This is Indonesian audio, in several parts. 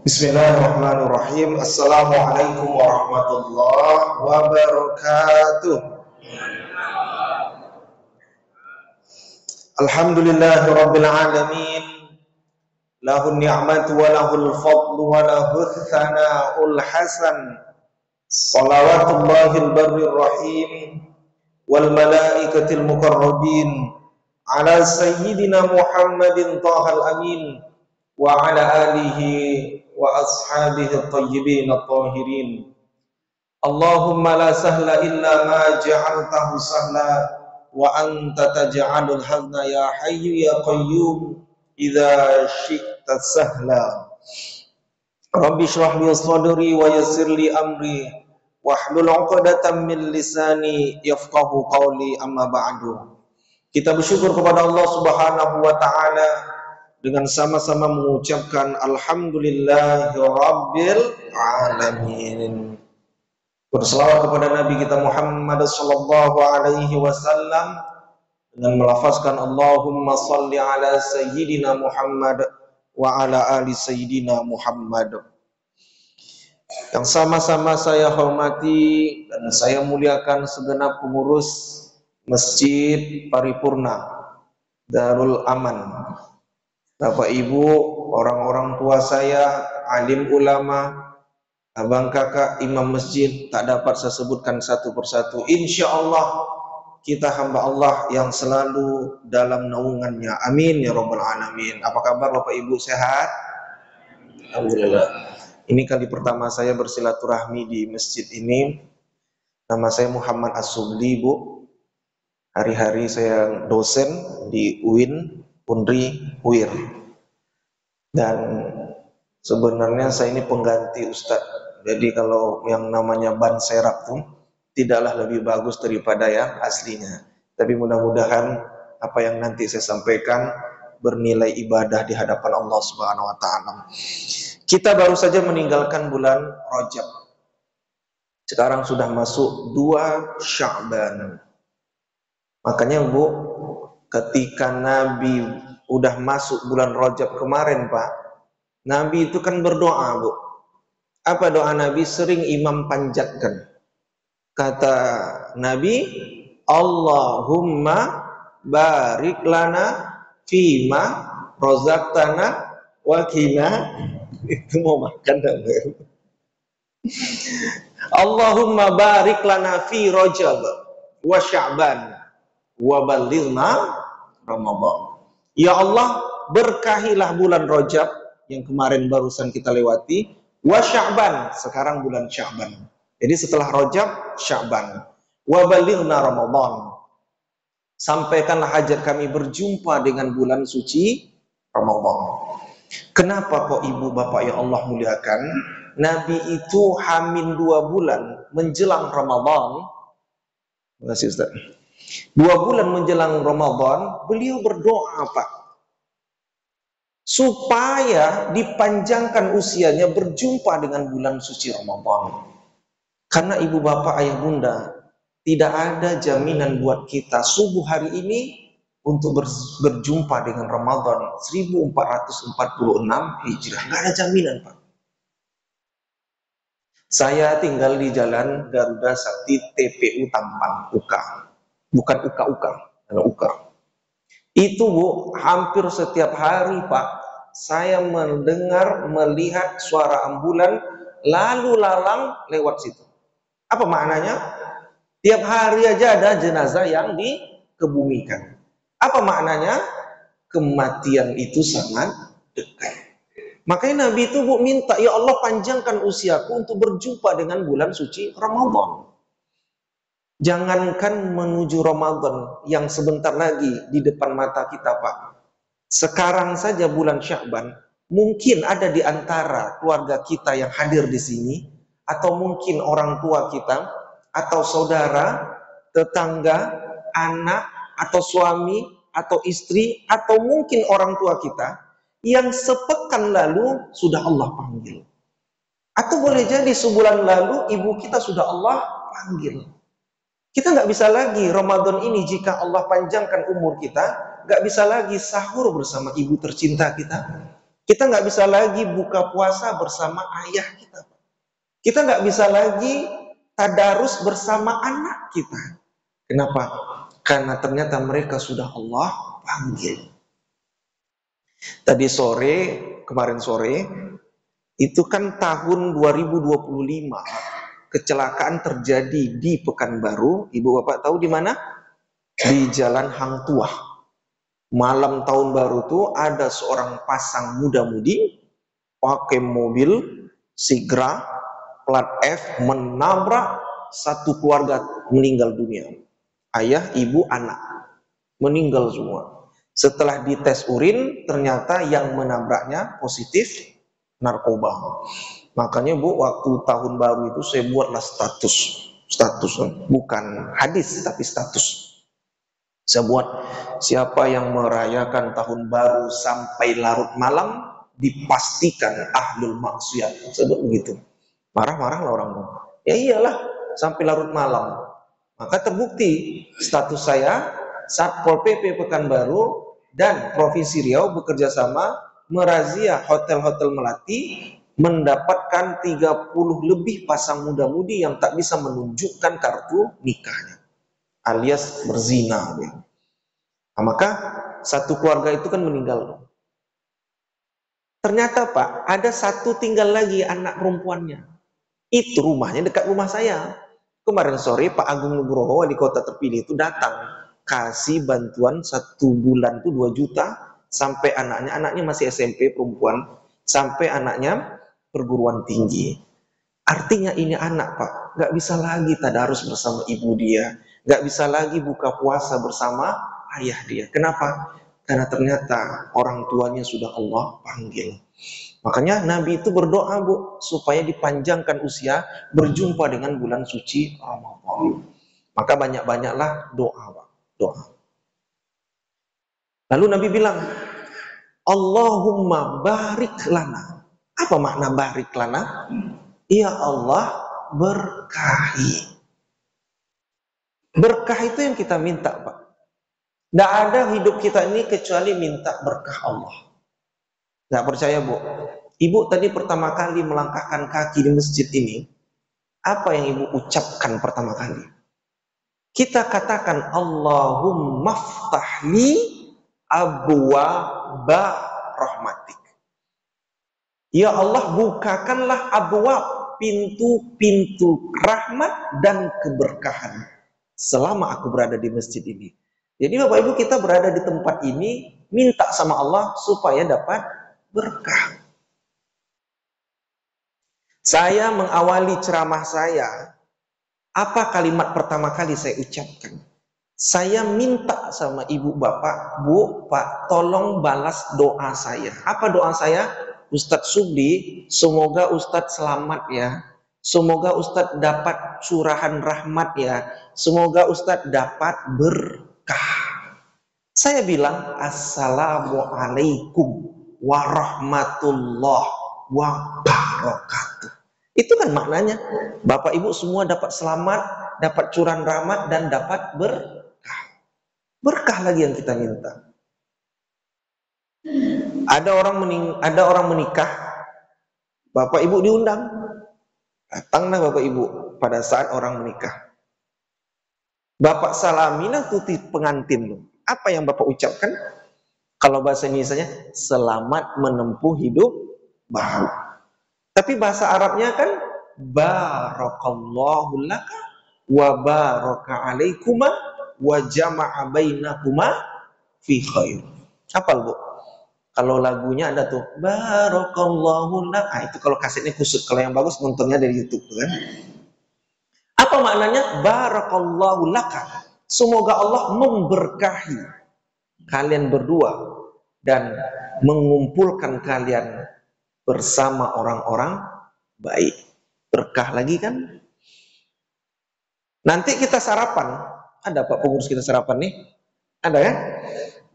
Bismillahirrahmanirrahim. Assalamualaikum warahmatullahi wabarakatuh. Alhamdulillahirabbil alamin. Lahun ni'matu wa lahul fadlu wa lahul thana'ul hasan. Salawatullahil barrir rahim wal malaikatil muqarrabin ala sayyidina Muhammadin thahal amin wa ala alihi wa ashabihi at-tayyibin at-tahirin. Allahumma la sahla illa ma ja'altahu sahla wa anta taj'alul hazna ya hayyu ya qayyum idza syi'ta sahla. Rabbi shrah li sadri wa yassir li amri wahlul 'uqdatam min lisani yafqahu qawli, amma ba'du. Kita bersyukur kepada Allah Subhanahu wa taala dengan sama-sama mengucapkan alhamdulillahirabbil alamin. Berselawat kepada Nabi kita Muhammad sallallahu alaihi wasallam dengan melafazkan Allahumma salli ala sayyidina Muhammad wa ala ali sayyidina Muhammad. Yang sama-sama saya hormati dan saya muliakan segenap pengurus Masjid Paripurna Darul Aman, Bapak Ibu, orang-orang tua saya, alim ulama, abang kakak, imam masjid, tak dapat saya sebutkan satu persatu. Insya Allah kita hamba Allah yang selalu dalam naungannya. Amin ya rabbal alamin. Apa kabar Bapak Ibu, sehat? Alhamdulillah. Ini kali pertama saya bersilaturahmi di masjid ini. Nama saya Muhammad As-Subli, Bu. Hari-hari saya dosen di UIN Unri UIR. Dan sebenarnya saya ini pengganti Ustadz. Jadi kalau yang namanya ban serap tuh tidaklah lebih bagus daripada yang aslinya. Tapi mudah-mudahan apa yang nanti saya sampaikan bernilai ibadah di hadapan Allah Subhanahu wa taala. Kita baru saja meninggalkan bulan Rajab. Sekarang sudah masuk 2 Sya'ban. Makanya Bu, ketika Nabi udah masuk bulan Rajab kemarin Pak, Nabi itu kan berdoa Bu. Apa doa Nabi? Sering imam panjatkan. Kata Nabi, Allahumma barik lana fima rozaqtana wa qina. Itu mau makan enggak? Allahumma barik lana fi Rajab wa Sya'ban wa ballighna Ramadan. Ya Allah, berkahilah bulan Rajab yang kemarin barusan kita lewati, wa Sya'ban, sekarang bulan Sya'ban. Jadi setelah Rajab, Sya'ban. Wa balighna Ramadan, sampaikanlah hajat kami berjumpa dengan bulan suci Ramadan. Kenapa kok ibu bapak yang Allah muliakan, Nabi itu hamil 2 bulan menjelang Ramadan. Terima kasih Ustaz. 2 bulan menjelang Ramadan, beliau berdoa Pak, supaya dipanjangkan usianya berjumpa dengan bulan suci Ramadan. Karena ibu bapak ayah bunda, tidak ada jaminan buat kita subuh hari ini untuk berjumpa dengan Ramadan 1446 Hijrah. Nggak ada jaminan Pak. Saya tinggal di Jalan Garuda Sakti TPU Tampang UK. Bukan UK, UK. Itu Bu, hampir setiap hari Pak, saya mendengar, melihat suara ambulan lalu lalang lewat situ. Apa maknanya? Tiap hari aja ada jenazah yang dikebumikan. Apa maknanya? Kematian itu sangat dekat. Makanya Nabi itu Bu minta, ya Allah panjangkan usiaku untuk berjumpa dengan bulan suci Ramadan. Jangankan menuju Ramadan yang sebentar lagi di depan mata kita Pak. Sekarang saja bulan Sya'ban, mungkin ada di antara keluarga kita yang hadir di sini atau mungkin orang tua kita, atau saudara, tetangga, anak, atau suami, atau istri, atau mungkin orang tua kita yang sepekan lalu sudah Allah panggil. Atau boleh jadi sebulan lalu ibu kita sudah Allah panggil. Kita nggak bisa lagi Ramadan ini, jika Allah panjangkan umur kita, nggak bisa lagi sahur bersama ibu tercinta kita. Kita nggak bisa lagi buka puasa bersama ayah kita. Kita nggak bisa lagi tadarus bersama anak kita. Kenapa? Karena ternyata mereka sudah Allah panggil. Tadi sore, kemarin sore, itu kan tahun 2025. Kecelakaan terjadi di Pekanbaru. Ibu bapak tahu di mana? Di Jalan Hang Tuah. Malam tahun baru tuh ada seorang pasang muda-mudi pakai mobil Sigra plat F menabrak satu keluarga, meninggal dunia. Ayah, ibu, anak meninggal semua. Setelah dites urin, ternyata yang menabraknya positif narkoba. Makanya Bu, waktu tahun baru itu saya buatlah status bukan hadis tapi status. Saya buat, siapa yang merayakan tahun baru sampai larut malam dipastikan ahlul maksiat. Saya buat begitu. Marah-marah lah orang. Ya iyalah, sampai larut malam. Maka terbukti status saya, Satpol PP Pekanbaru dan Provinsi Riau bekerja sama merazia hotel-hotel melati, mendapatkan 30 lebih pasang muda-mudi yang tak bisa menunjukkan kartu nikahnya, alias berzina. Nah, maka satu keluarga itu kan meninggal. Ternyata Pak, ada satu tinggal lagi anak perempuannya. Itu rumahnya dekat rumah saya. Kemarin sore Pak Agung Nugroho, wali kota terpilih itu datang, kasih bantuan 1 bulan itu 2 juta, sampai anaknya masih SMP perempuan, sampai anaknya perguruan tinggi. Artinya ini anak Pak, nggak bisa lagi tadarus bersama ibu dia, nggak bisa lagi buka puasa bersama ayah dia. Kenapa? Karena ternyata orang tuanya sudah Allah panggil. Makanya Nabi itu berdoa Bu, supaya dipanjangkan usia, berjumpa dengan bulan suci Ramadan. Maka banyak-banyaklah doa Pak, doa. Lalu Nabi bilang, Allahumma barik lana. Apa makna barik lana? Ya Allah, berkahi. Berkah itu yang kita minta Pak. Tidak ada hidup kita ini kecuali minta berkah Allah. Nggak percaya Bu? Ibu tadi pertama kali melangkahkan kaki di masjid ini, apa yang ibu ucapkan pertama kali? Kita katakan Allahumma ftahli abwaaba rahmatik. Ya Allah, bukakanlah abwaab, pintu-pintu rahmat dan keberkahan selama aku berada di masjid ini. Jadi Bapak Ibu, kita berada di tempat ini minta sama Allah supaya dapat berkah. Saya mengawali ceramah saya, apa kalimat pertama kali saya ucapkan? Saya minta sama ibu bapak, Bu, Pak, tolong balas doa saya. Apa doa saya? Ustadz Subli, semoga Ustadz selamat ya. Semoga Ustadz dapat curahan rahmat ya. Semoga Ustadz dapat berkah. Saya bilang, Assalamualaikum warahmatullahi wabarakatuh. Itu kan maknanya, Bapak Ibu semua dapat selamat, dapat curahan rahmat, dan dapat berkah. Berkah lagi yang kita minta. Ada orang menikah, Bapak Ibu diundang. Datanglah Bapak Ibu pada saat orang menikah. Bapak salamilah tuti pengantin. Apa yang Bapak ucapkan? Kalau bahasa Indonesia-nya, selamat menempuh hidup baru. Tapi bahasa Arabnya kan barakallahu laka wa baraka alaikuma wa jama'a bainakuma fi khair. Hafal Bu? Kalau lagunya ada tuh barakallahu laka. Itu kalau kasetnya kusut, kalau yang bagus nontonnya dari YouTube kan. Apa maknanya? Barakallahu laka. Semoga Allah memberkahi kalian berdua dan mengumpulkan kalian bersama orang-orang baik. Berkah lagi kan? Nanti kita sarapan, ada Pak pengurus kita sarapan nih? Ada ya?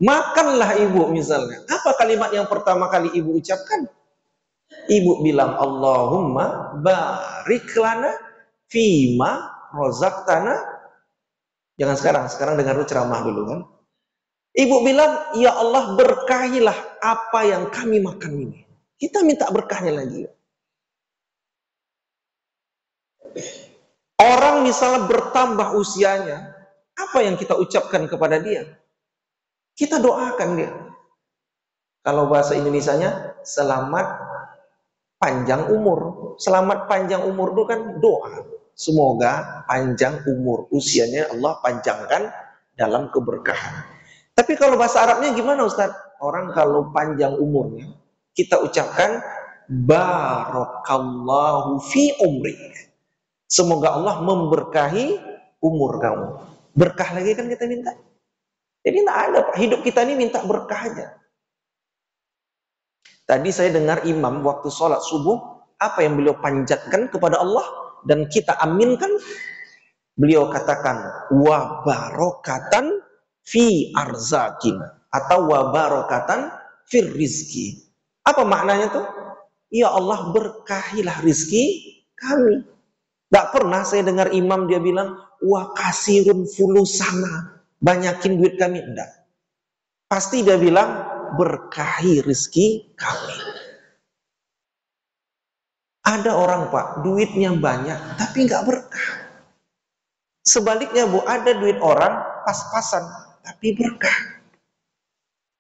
Makanlah ibu misalnya. Apa kalimat yang pertama kali ibu ucapkan? Ibu bilang, Allahumma barik lana fima rozaqtana. Jangan sekarang dengar dulu ceramah dulu kan. Ibu bilang, ya Allah berkahilah apa yang kami makan ini. Kita minta berkahnya lagi. Orang misalnya bertambah usianya, apa yang kita ucapkan kepada dia? Kita doakan dia. Kalau bahasa Indonesianya, selamat panjang umur. Selamat panjang umur itu kan doa. Semoga panjang umur. Usianya Allah panjangkan dalam keberkahan. Tapi kalau bahasa Arabnya gimana Ustaz? Orang kalau panjang umurnya, kita ucapkan barakallahu fi umrik. Semoga Allah memberkahi umur kamu. Berkah lagi kan kita minta. Jadi tidak ada Pak. Hidup kita ini minta berkah aja. Tadi saya dengar imam waktu sholat subuh, apa yang beliau panjatkan kepada Allah dan kita aminkan. Beliau katakan wa barokatan fi arzakin atau wa barokatan fir rizki. Apa maknanya tuh? Ya Allah berkahilah rizki kami. Tidak pernah saya dengar imam dia bilang, wah kasirun fulusana, banyakin duit kami. Tidak. Pasti dia bilang, berkahi rezeki kami. Ada orang Pak, duitnya banyak, tapi nggak berkah. Sebaliknya Bu, ada duit orang pas-pasan, tapi berkah.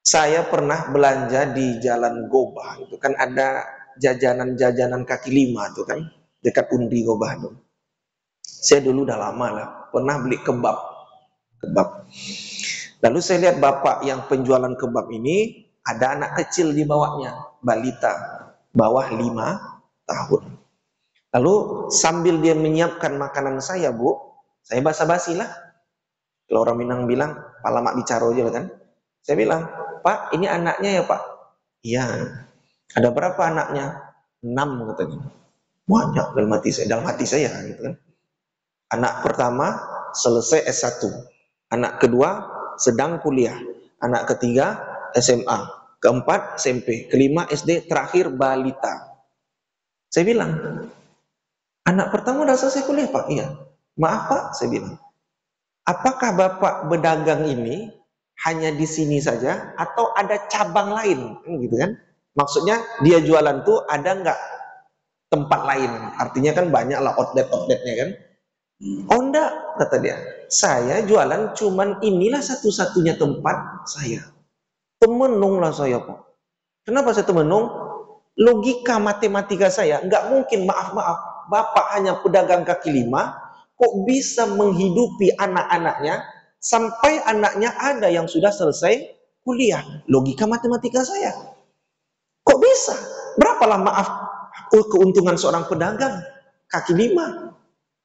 Saya pernah belanja di Jalan Gobah, itu kan ada jajanan-jajanan kaki lima tuh kan, dekat Undi Gobah tuh. Saya dulu udah lama lah, pernah beli kebab. Lalu saya lihat bapak yang penjualan kebab ini, ada anak kecil di bawahnya, balita, bawah 5 tahun. Lalu sambil dia menyiapkan makanan saya Bu, saya basa-basi lah. Kalau orang Minang bilang, palamak bicara aja kan. Saya bilang, Pak ini anaknya ya Pak? Iya. Ada berapa anaknya? 6 katanya. Banyak dalam hati saya gitu kan. Anak pertama selesai S1, anak kedua sedang kuliah, anak ketiga SMA, keempat SMP, kelima SD, terakhir balita. Saya bilang, anak pertama udah selesai kuliah Pak? Iya. Maaf Pak, saya bilang, apakah Bapak berdagang ini hanya di sini saja atau ada cabang lain? Gitu kan? Maksudnya dia jualan tuh ada nggak tempat lain? Artinya kan banyak lah outlet-outletnya kan? Oh enggak, kata dia. Saya jualan cuman inilah satu-satunya tempat saya. Temenung lah saya Pak. Kenapa saya temenung? Logika matematika saya, enggak mungkin, maaf, Bapak hanya pedagang kaki lima, kok bisa menghidupi anak-anaknya, sampai anaknya ada yang sudah selesai kuliah. Logika matematika saya. Kok bisa? Berapalah maaf keuntungan seorang pedagang kaki lima?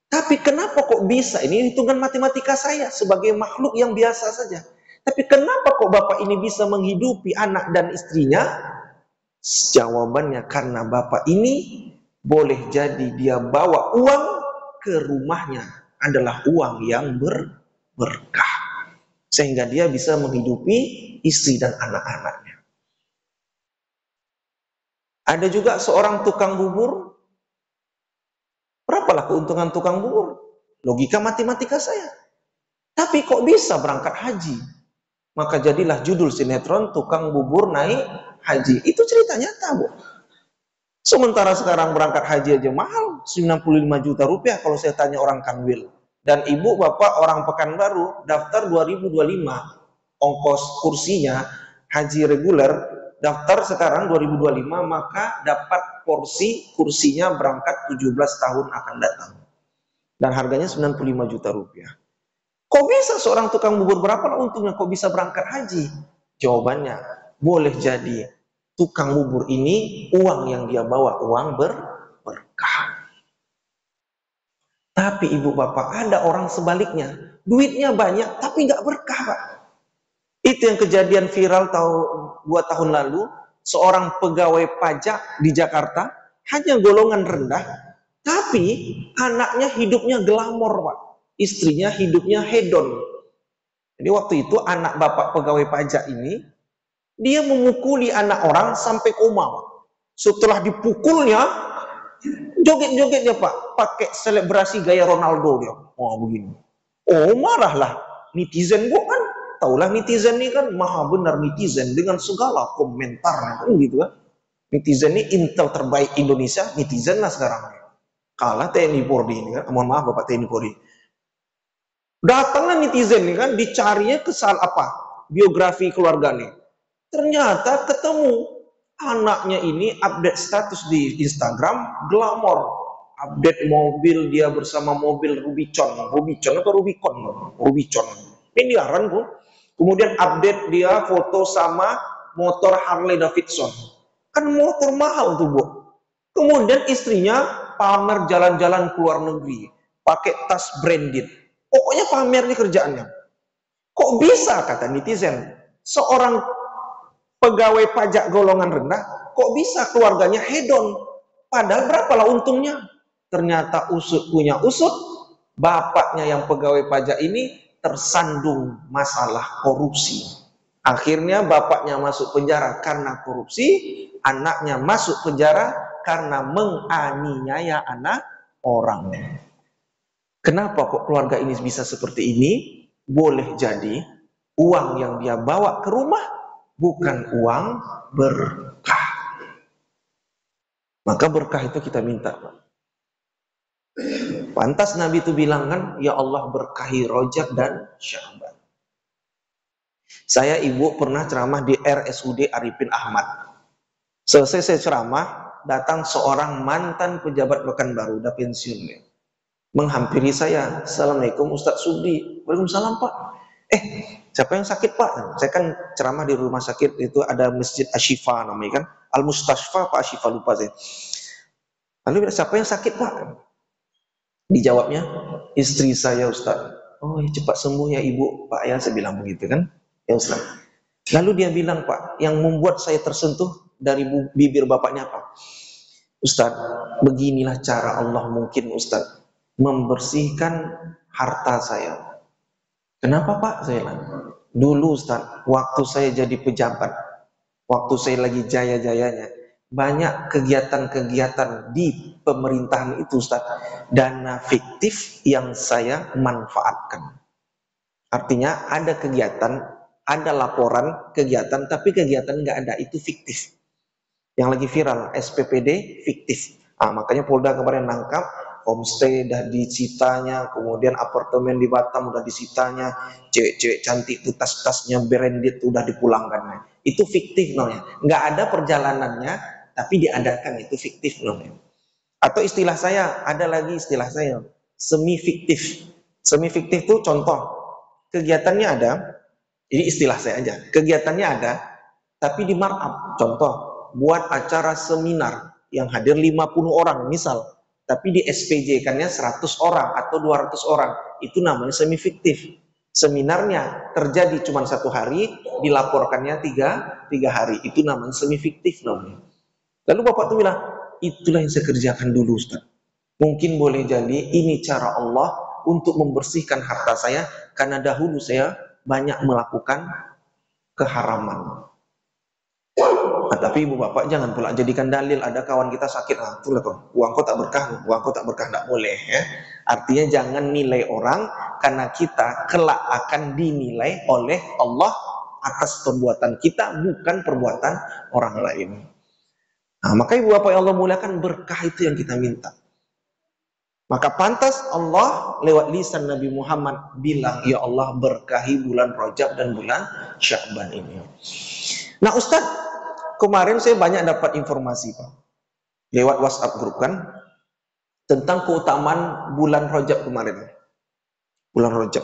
Tapi kenapa kok bisa? Ini hitungan matematika saya sebagai makhluk yang biasa saja. Tapi kenapa kok Bapak ini bisa menghidupi anak dan istrinya? Jawabannya karena Bapak ini boleh jadi dia bawa uang ke rumahnya adalah uang yang berkah. Sehingga dia bisa menghidupi istri dan anak-anaknya. Ada juga seorang tukang bubur. Berapalah keuntungan tukang bubur? Logika matematika saya. Tapi kok bisa berangkat haji? Maka jadilah judul sinetron tukang bubur naik haji. Itu cerita nyata Bu. Sementara sekarang berangkat haji aja mahal, 95 juta rupiah kalau saya tanya orang Kanwil. Dan ibu bapak orang Pekanbaru daftar 2025. Ongkos kursinya haji reguler daftar sekarang 2025, maka dapat porsi kursinya berangkat 17 tahun akan datang. Dan harganya 95 juta rupiah. Kok bisa seorang tukang bubur, berapa untungnya kok bisa berangkat haji? Jawabannya, boleh jadi tukang bubur ini uang yang dia bawa, uang berkah. Tapi ibu bapak, ada orang sebaliknya, duitnya banyak tapi nggak berkah Pak. Itu yang kejadian viral 2 tahun lalu, seorang pegawai pajak di Jakarta, hanya golongan rendah, Tapi anaknya hidupnya glamor, Pak. Istrinya hidupnya hedon. Jadi waktu itu anak bapak pegawai pajak ini, dia memukuli anak orang sampai koma, Pak. Setelah dipukulnya, joget-joget dia, Pak. Pakai selebrasi gaya Ronaldo dia. Wah, begini. Oh, marahlah netizen, gua kan. Taulah netizen ini kan maha benar netizen dengan segala komentarnya kan gitu kan. Netizen ini intel terbaik Indonesia, netizen lah sekarang. Kalah TNI Polri ini kan. Mohon maaf Bapak TNI Polri. Datanglah netizen ini kan, dicarinya kesal apa? Biografi keluarganya. Ternyata ketemu anaknya ini update status di Instagram glamor. Update mobil dia bersama mobil Rubicon atau Rubicon? Rubicon. Miliaran pun. Kemudian update dia foto sama motor Harley Davidson. Kan motor mahal tuh, Bu. Kemudian istrinya pamer jalan-jalan ke luar negeri, pakai tas branded. Pokoknya pamer nih kerjaannya. Kok bisa, kata netizen, seorang pegawai pajak golongan rendah, kok bisa keluarganya hedon? Padahal berapalah untungnya? Ternyata usut punya usut, bapaknya yang pegawai pajak ini tersandung masalah korupsi. Akhirnya bapaknya masuk penjara karena korupsi, anaknya masuk penjara karena menganiaya anak orang. Kenapa kok keluarga ini bisa seperti ini? Boleh jadi uang yang dia bawa ke rumah bukan uang berkah. Maka berkah itu kita minta, Pak. Pantas Nabi itu bilang kan, ya Allah berkahi Rajab dan Sya'ban. Saya ibu pernah ceramah di RSUD Arifin Ahmad. Selesai saya ceramah, datang seorang mantan pejabat Pekanbaru, udah pensiun ya. Menghampiri saya, Assalamualaikum Ustadz Subdi. Waalaikumsalam Pak. Siapa yang sakit Pak? Saya kan ceramah di rumah sakit, itu ada Masjid Ashifa namanya kan, Al-Mustashfa Pak Ashifa, lupa saya. Lalu siapa yang sakit Pak? Dijawabnya, istri saya Ustadz. Oh ya, cepat sembuh ya ibu Pak ya, saya bilang begitu kan, ya Ustadz. Lalu dia bilang, Pak, yang membuat saya tersentuh dari bibir bapaknya apa? Ustadz, beginilah cara Allah mungkin Ustadz membersihkan harta saya. Kenapa Pak? Saya bilang, dulu Ustadz, waktu saya jadi pejabat, waktu saya lagi jaya-jayanya, banyak kegiatan-kegiatan di pemerintahan itu Ustadz, dana fiktif yang saya manfaatkan. Artinya ada kegiatan, ada laporan kegiatan, tapi kegiatan nggak ada, itu fiktif. Yang lagi viral, SPPD fiktif. Makanya Polda kemarin nangkap, homestay dah disitanya, kemudian apartemen di Batam udah disitanya, cewek-cewek cantik tuh tas-tasnya branded udah dipulangkan. Itu fiktif namanya. Nggak ada perjalanannya, tapi diadakan, itu fiktif namanya. Atau istilah saya, ada lagi istilah saya, semi fiktif. Semi fiktif itu contoh, kegiatannya ada, ini istilah saya aja, kegiatannya ada, tapi di markup. Contoh, buat acara seminar yang hadir 50 orang misal, tapi di SPJ-kannya 100 orang atau 200 orang, itu namanya semi fiktif. Seminarnya terjadi cuma 1 hari, dilaporkannya 3 hari, itu namanya semi fiktif namanya. Lalu Bapak tuh bilang, itulah yang saya kerjakan dulu Ustaz. Mungkin boleh jadi ini cara Allah untuk membersihkan harta saya, karena dahulu saya banyak melakukan keharaman. Tapi ibu bapak jangan pula jadikan dalil, ada kawan kita sakit, itulah kok, uangku tak berkah, tak boleh ya. Artinya jangan nilai orang, karena kita kelak akan dinilai oleh Allah atas perbuatan kita, bukan perbuatan orang lain. Maka ibu bapak yang Allah muliakan, berkah itu yang kita minta. Maka pantas Allah lewat lisan Nabi Muhammad bilang, ya Allah berkahi bulan Rajab dan bulan Sya'ban ini. Nah Ustaz, kemarin saya banyak dapat informasi Pak, lewat WhatsApp grup kan, tentang keutamaan bulan Rajab kemarin. Bulan Rajab.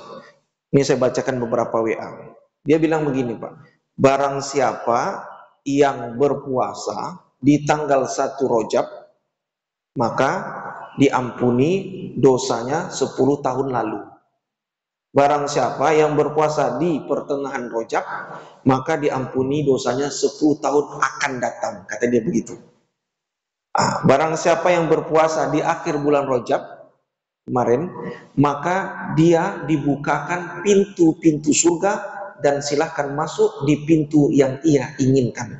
Ini saya bacakan beberapa WA. Dia bilang begini Pak, barang siapa yang berpuasa di tanggal 1 Rajab, maka diampuni dosanya 10 tahun lalu. Barang siapa yang berpuasa di pertengahan Rajab, maka diampuni dosanya 10 tahun akan datang, kata dia begitu. Barang siapa yang berpuasa di akhir bulan Rajab kemarin, maka dia dibukakan pintu-pintu surga dan silahkan masuk di pintu yang ia inginkan.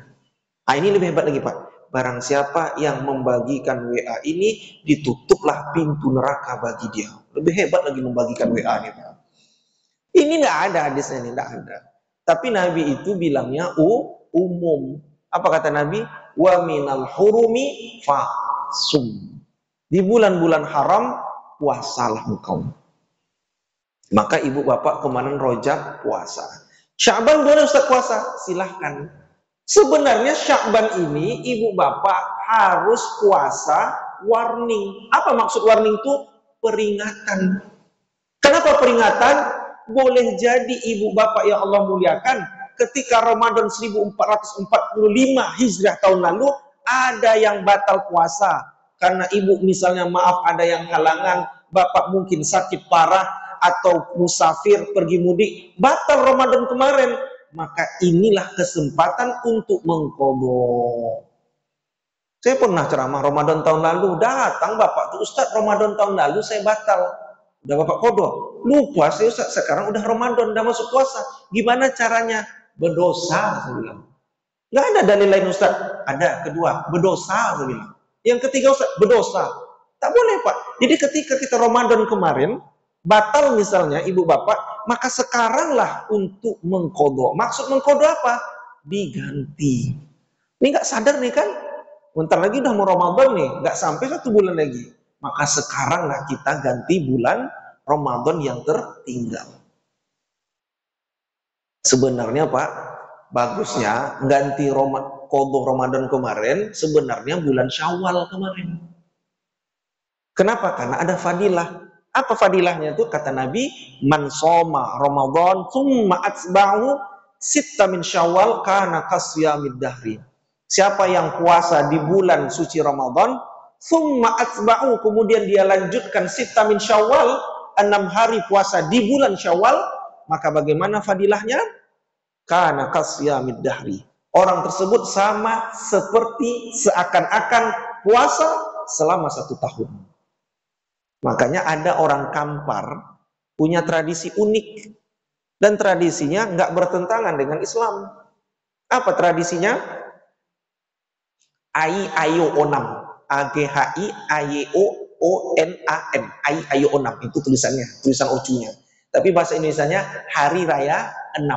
Ini lebih hebat lagi Pak. Barang siapa yang membagikan WA ini, ditutuplah pintu neraka bagi dia. Lebih hebat lagi membagikan WA ini Pak. Ini nggak ada hadisnya, ini nggak ada. Tapi Nabi itu bilangnya umum. Apa kata Nabi? Wa minal hurumi fasum. Di bulan-bulan haram puasalah engkau. Maka ibu bapak kemarin Rojab puasa. Sya'ban boleh Ustaz puasa? Silahkan. Sebenarnya Sya'ban ini ibu bapak harus puasa warning. Apa maksud warning itu? Peringatan. Kenapa peringatan? Boleh jadi ibu bapak yang Allah muliakan, ketika Ramadan 1445 Hijriah tahun lalu ada yang batal puasa karena ibu misalnya maaf ada yang halangan, bapak mungkin sakit parah atau musafir pergi mudik, batal Ramadan kemarin, maka inilah kesempatan untuk mengqadha. Saya pernah ceramah Ramadan tahun lalu, datang bapak tuh, Ustaz Ramadan tahun lalu saya batal. Udah bapak qadha. Lupa saya Ustaz, sekarang udah Ramadan, udah masuk puasa. Gimana caranya? Berdosa, saya bilang. Nggak ada dalil lain Ustaz. Ada, kedua, berdosa, saya bilang. Yang ketiga Ustaz, berdosa. Tak boleh Pak. Jadi ketika kita Ramadan kemarin, batal misalnya ibu bapak, maka sekaranglah untuk mengqadha. Maksud mengqadha apa? Diganti. Ini nggak sadar nih kan? Bentar lagi udah mau Ramadan nih, nggak sampai 1 bulan lagi. Maka sekaranglah kita ganti bulan Ramadan yang tertinggal. Sebenarnya Pak, bagusnya ganti qadha Ramadan kemarin, sebenarnya bulan Syawal kemarin. Kenapa? Karena ada fadilah. Apa fadilahnya itu? Kata Nabi, man shoma Ramadan tsumma atsba'u sitta min Syawal kana qasyamid dahri. Siapa yang puasa di bulan suci Ramadan, tsumma atsba'u, kemudian dia lanjutkan sitta min Syawal, 6 hari puasa di bulan Syawal, maka bagaimana fadilahnya? Kana qasyamid dahri. Orang tersebut sama seperti seakan-akan puasa selama 1 tahun. Makanya ada orang Kampar punya tradisi unik dan tradisinya nggak bertentangan dengan Islam. Apa tradisinya? Ayo onam, AGHI-AYO-ONAM, Ayo onam itu tulisannya, tulisan ocunya. Tapi bahasa Indonesianya Hari Raya 6.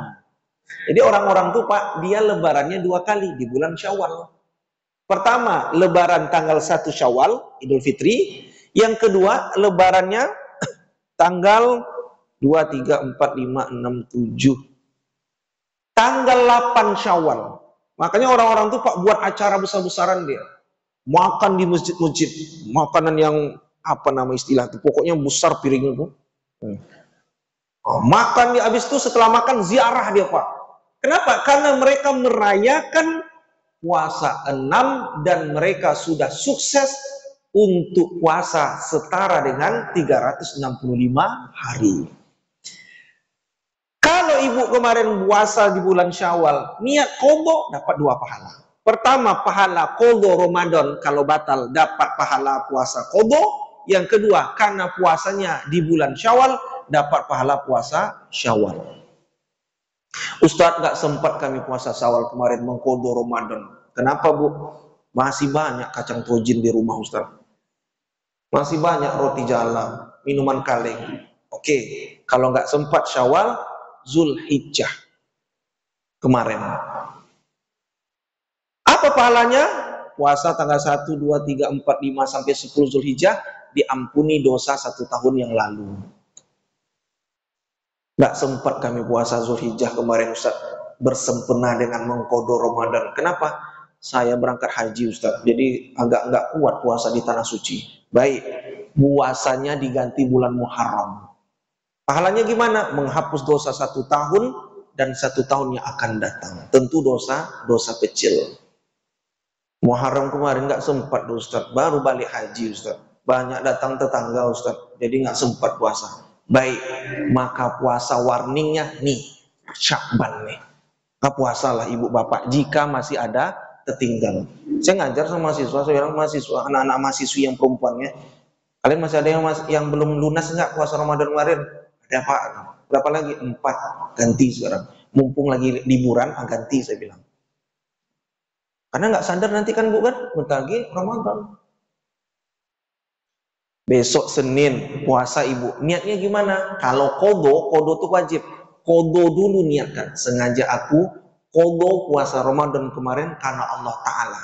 Jadi orang-orang tuh Pak, dia lebarannya 2 kali di bulan Syawal. Pertama, lebaran tanggal 1 Syawal, Idul Fitri. Yang kedua, lebarannya tanggal 2, 3, 4, 5, 6, 7. Tanggal 8 Syawal. Makanya orang-orang tuh Pak buat acara besar-besaran dia. Makan di masjid-masjid. Makanan yang apa nama istilah itu. Pokoknya besar piringnya tuh. Makan di habis itu setelah makan ziarah dia Pak. Kenapa? Karena mereka merayakan puasa 6 dan mereka sudah sukses untuk puasa setara dengan 365 hari. Kalau ibu kemarin puasa di bulan Syawal, niat qadha dapat 2 pahala. Pertama, pahala qadha Ramadan kalau batal dapat pahala puasa qadha. Yang kedua, karena puasanya di bulan Syawal dapat pahala puasa Syawal. Ustadz nggak sempat kami puasa Syawal kemarin mengqadha Ramadan. Kenapa Bu? Masih banyak kacang tojin di rumah Ustadz. Masih banyak roti jala, minuman kaleng. Oke, kalau nggak sempat Syawal, Zulhijjah kemarin. Apa pahalanya? Puasa tanggal 1, 2, 3, 4, 5 sampai 10 Zulhijjah diampuni dosa 1 tahun yang lalu. Nggak sempat kami puasa Zulhijjah kemarin Ustaz, bersempena dengan mengqadha Ramadan. Kenapa? Saya berangkat haji Ustaz, jadi agak nggak kuat puasa di tanah suci. Baik, puasanya diganti bulan Muharram. Pahalanya gimana? Menghapus dosa 1 tahun dan 1 tahun yang akan datang. Tentu dosa kecil. Muharram kemarin nggak sempat Ustaz, baru balik haji Ustaz. Banyak datang tetangga Ustaz, jadi nggak sempat puasa. Baik, maka puasa warningnya nih, Sya'ban nih. Puasalah ibu bapak jika masih ada tertinggal. Saya ngajar sama mahasiswa, saya bilang mahasiswa, anak-anak mahasiswi yang perempuannya, kalian masih ada yang belum lunas nggak puasa Ramadan kemarin? Ada apa? Berapa lagi? 4. Ganti sekarang. Mumpung lagi liburan, ganti saya bilang. Karena nggak sadar nanti kan Bu kan, bentar lagi Ramadan. Besok Senin puasa Ibu. Niatnya gimana? Kalau kodo tuh wajib. Kodo dulu niatkan. Sengaja aku kodo puasa Ramadan kemarin karena Allah Ta'ala.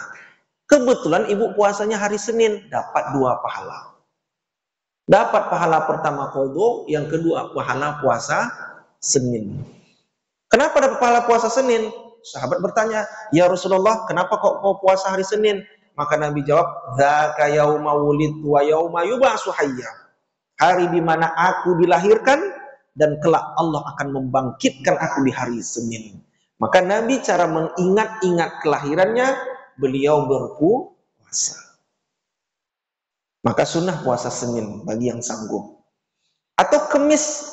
Kebetulan Ibu puasanya hari Senin, dapat 2 pahala. Dapat pahala pertama kodo, yang kedua pahala puasa Senin. Kenapa dapat pahala puasa Senin? Sahabat bertanya, ya Rasulullah, kenapa kok kau puasa hari Senin? Maka Nabi jawab, dzaka yauma wulidtu wa yauma yub'atsu hayya. Hari di mana aku dilahirkan dan kelak Allah akan membangkitkan aku di hari Senin. Maka Nabi cara mengingat-ingat kelahirannya, beliau berpuasa. Maka sunnah puasa Senin bagi yang sanggup. Atau Kemis.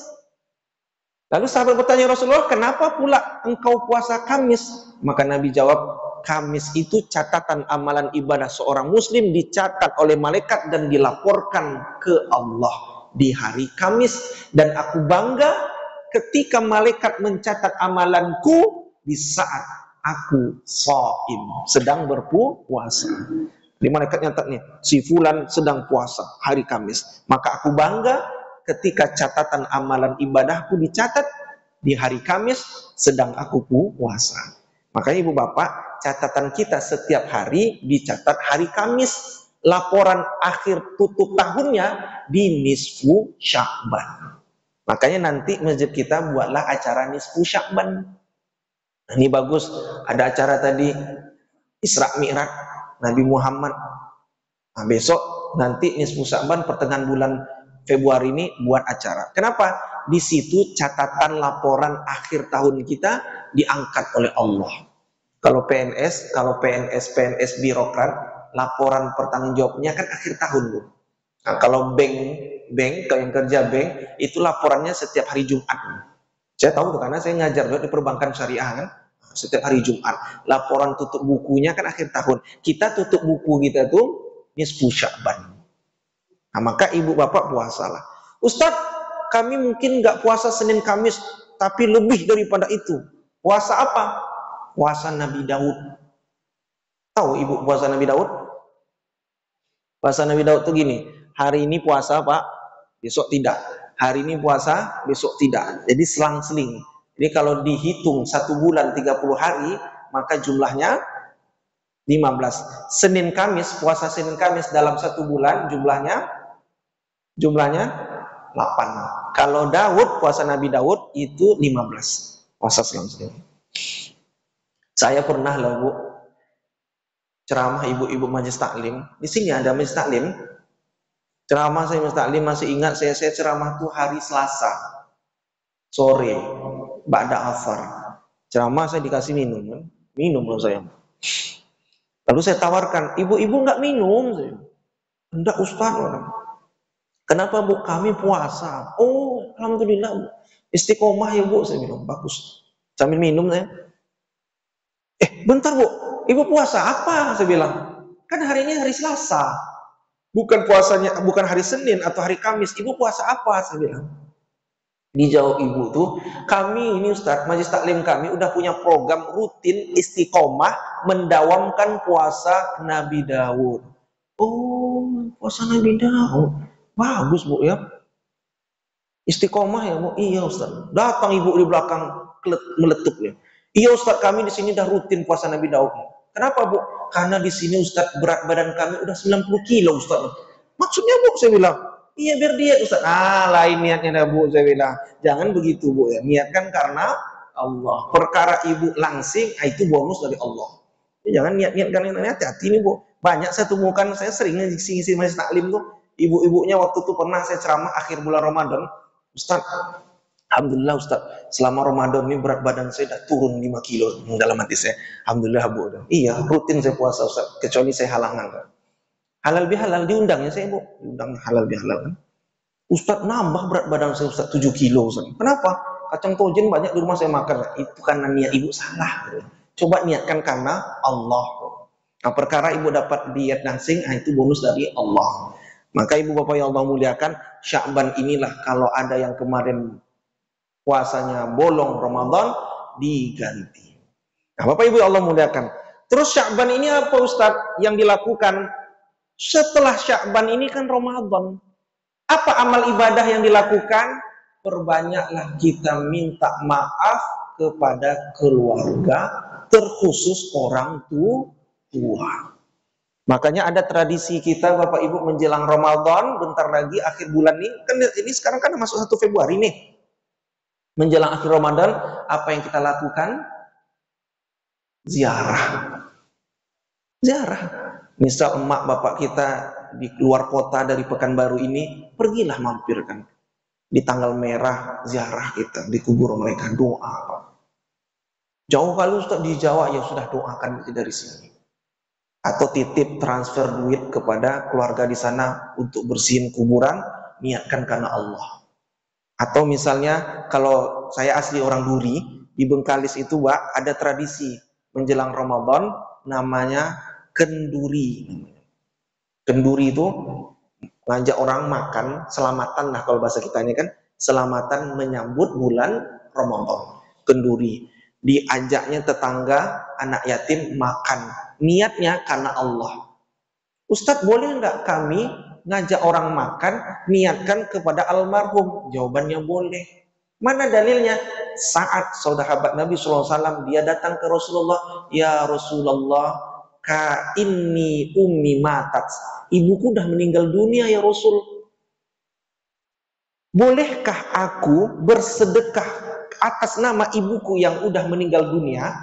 Lalu sahabat bertanya, Rasulullah, kenapa pula engkau puasa Kamis? Maka Nabi jawab, Kamis itu catatan amalan ibadah seorang muslim dicatat oleh malaikat dan dilaporkan ke Allah di hari Kamis. Dan aku bangga ketika malaikat mencatat amalanku di saat aku shaim, sedang berpuasa. Di malaikat nyatat nih, si fulan sedang puasa hari Kamis. Maka aku bangga ketika catatan amalan ibadahku dicatat di hari Kamis sedang aku puasa. Makanya Ibu Bapak, catatan kita setiap hari dicatat hari Kamis. Laporan akhir tutup tahunnya di nisfu Sya'ban. Makanya nanti masjid kita buatlah acara nisfu Sya'ban. Nah, ini bagus, ada acara tadi Isra Mi'raj Nabi Muhammad. Nah, besok nanti nisfu Sya'ban pertengahan bulan Februari ini buat acara. Kenapa? Di situ catatan laporan akhir tahun kita diangkat oleh Allah. Kalau PNS birokrat, laporan pertanggungjawabnya kan akhir tahun, Bu. Nah, kalau kalau yang kerja bank, itu laporannya setiap hari Jumat. Saya tahu tuh, karena saya ngajar di perbankan syariah kan. Setiap hari Jumat, laporan tutup bukunya kan akhir tahun. Kita tutup buku kita tuh nisfu Sya'ban. Nah, maka Ibu Bapak puasalah. Ustadz, kami mungkin nggak puasa Senin Kamis, tapi lebih daripada itu. Puasa apa? Puasa Nabi Daud. Tahu Ibu puasa Nabi Daud? Puasa Nabi Daud tuh gini, hari ini puasa Pak, besok tidak. Hari ini puasa, besok tidak. Jadi selang-seling. Jadi kalau dihitung 1 bulan 30 hari, maka jumlahnya 15. Senin Kamis, puasa Senin Kamis dalam 1 bulan jumlahnya 8. Kalau Daud, puasa Nabi Daud itu 15. Puasa selang-seling. Saya pernah loh, Bu, ceramah ibu-ibu majelis taklim. Di sini ada majelis taklim. Ceramah saya majelis taklim, masih ingat saya ceramah tuh hari Selasa sore, ba'da asar. Ceramah saya dikasih minum loh saya. Lalu saya tawarkan, ibu-ibu nggak minum? Saya, enggak Ustaz. Kenapa Bu? Kami puasa. Oh, alhamdulillah Bu. Istiqomah ya Bu, saya bilang. Bagus. Sambil minum saya. Bentar Bu, Ibu puasa apa? Saya bilang. Kan hari ini hari Selasa. Bukan puasanya, bukan hari Senin atau hari Kamis. Ibu puasa apa? Saya bilang. Dijawab ibu tuh, kami ini Ustaz, majelis taklim kami udah punya program rutin istiqomah mendawamkan puasa Nabi Daud. Oh, puasa Nabi Daud. Bagus Bu ya. Istiqomah ya Bu. Iya Ustaz. Datang ibu di belakang meletup ya. Iya Ustaz, kami di sini udah rutin puasa Nabi Daud. Kenapa Bu? Karena di sini Ustaz berat badan kami udah 90 kilo Ustaz. Maksudnya Bu, saya bilang. Iya biar diet Ustaz. Lain niatnya dah Bu, saya bilang. Jangan begitu Bu ya. Niatkan karena Allah. Perkara ibu langsing, itu bonus dari Allah. Ya, jangan niat karena hati-hati nih Bu. Banyak saya temukan, saya sering ngisi majelis taklim tuh. Ibu-ibunya waktu itu pernah saya ceramah akhir bulan Ramadan. Ustaz, alhamdulillah Ustaz, selama Ramadan ini berat badan saya udah turun 5 kilo dalam hati saya. Alhamdulillah Bu. Iya, rutin saya puasa Ustaz, kecuali saya halangan. Halal bihalal diundangnya saya Bu, diundang halal bihalal kan. Ustaz nambah berat badan saya Ustaz 7 kilo Ustaz. Kenapa? Kacang tojen banyak di rumah saya makan. Itu karena niat ibu salah. Coba niatkan karena Allah. Nah, perkara ibu dapat diet nasi, itu bonus dari Allah. Maka ibu bapak yang Allah muliakan, Sya'ban inilah kalau ada yang kemarin puasanya bolong Ramadan, diganti. Nah, bapak ibu yang Allah muliakan. Terus Sya'ban ini apa Ustadz yang dilakukan? Setelah Sya'ban ini kan Ramadan. Apa amal ibadah yang dilakukan? Perbanyaklah kita minta maaf kepada keluarga, terkhusus orang tua. Makanya ada tradisi kita Bapak Ibu menjelang Ramadan, bentar lagi akhir bulan ini, kan ini sekarang kan masuk 1 Februari nih. Menjelang akhir Ramadan, apa yang kita lakukan? Ziarah. Ziarah. Misal emak bapak kita di luar kota dari Pekanbaru ini, pergilah mampirkan. Di tanggal merah ziarah kita, di kubur mereka, doa. Jauh kali Ustaz di Jawa, ya sudah doakan dari sini. Atau titip transfer duit kepada keluarga di sana untuk bersihin kuburan, niatkan karena Allah. Atau misalnya kalau saya asli orang Duri, di Bengkalis itu Pak, ada tradisi menjelang Ramadan namanya kenduri. Kenduri itu ngajak orang makan, selamatan lah kalau bahasa kita ini kan, selamatan menyambut bulan Ramadan. Kenduri. Diajaknya tetangga, anak yatim makan. Niatnya karena Allah. Ustadz, boleh nggak kami ngajak orang makan, niatkan kepada almarhum? Jawabannya boleh. Mana dalilnya? Saat sahabat Nabi SAW dia datang ke Rasulullah, ya Rasulullah, ka inni ummi matat. Ibuku udah meninggal dunia ya Rasul. Bolehkah aku bersedekah atas nama ibuku yang udah meninggal dunia?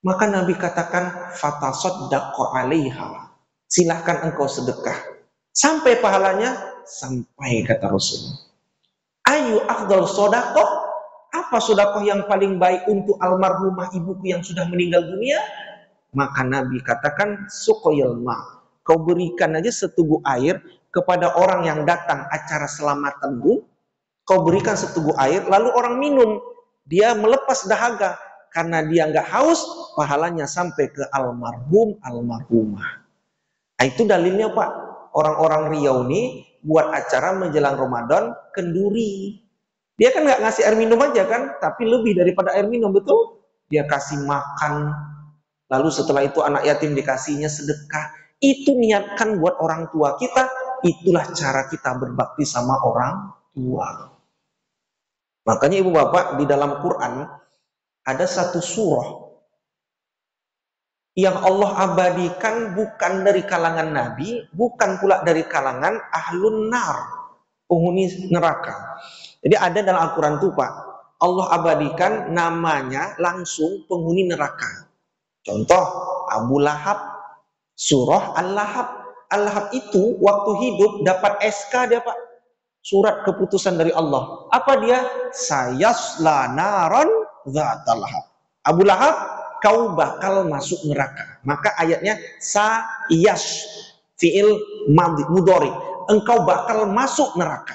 Maka Nabi katakan, fatasaddaqu 'alaiha. Silahkan engkau sedekah. Sampai pahalanya? Sampai, kata Rasul. Ayu afdal sedekah? Apa sedekah yang paling baik untuk almarhumah ibuku yang sudah meninggal dunia? Maka Nabi katakan, suqyal ma. Kau berikan aja seteguk air kepada orang yang datang acara selamatanmu. Kau berikan seteguk air, lalu orang minum, dia melepas dahaga karena dia nggak haus, pahalanya sampai ke almarhumah. Nah, itu dalilnya Pak. Orang-orang Riau ini buat acara menjelang Ramadan kenduri. Dia kan nggak ngasih air minum aja kan, tapi lebih daripada air minum, betul? Dia kasih makan, lalu setelah itu anak yatim dikasihnya sedekah. Itu niatkan buat orang tua kita. Itulah cara kita berbakti sama orang tua. Makanya ibu bapak, di dalam Quran ada satu surah yang Allah abadikan bukan dari kalangan Nabi, bukan pula dari kalangan ahlun nar, penghuni neraka. Jadi ada dalam Al-Quran itu Pak, Allah abadikan namanya langsung penghuni neraka. Contoh, Abu Lahab, surah Al-Lahab. Al-Lahab itu waktu hidup dapat SK dia Pak, surat keputusan dari Allah. Apa dia? Sayasla naron dzatal lahab. Abu Lahab, kau bakal masuk neraka. Maka ayatnya sayas, fiil mudhari. Engkau bakal masuk neraka.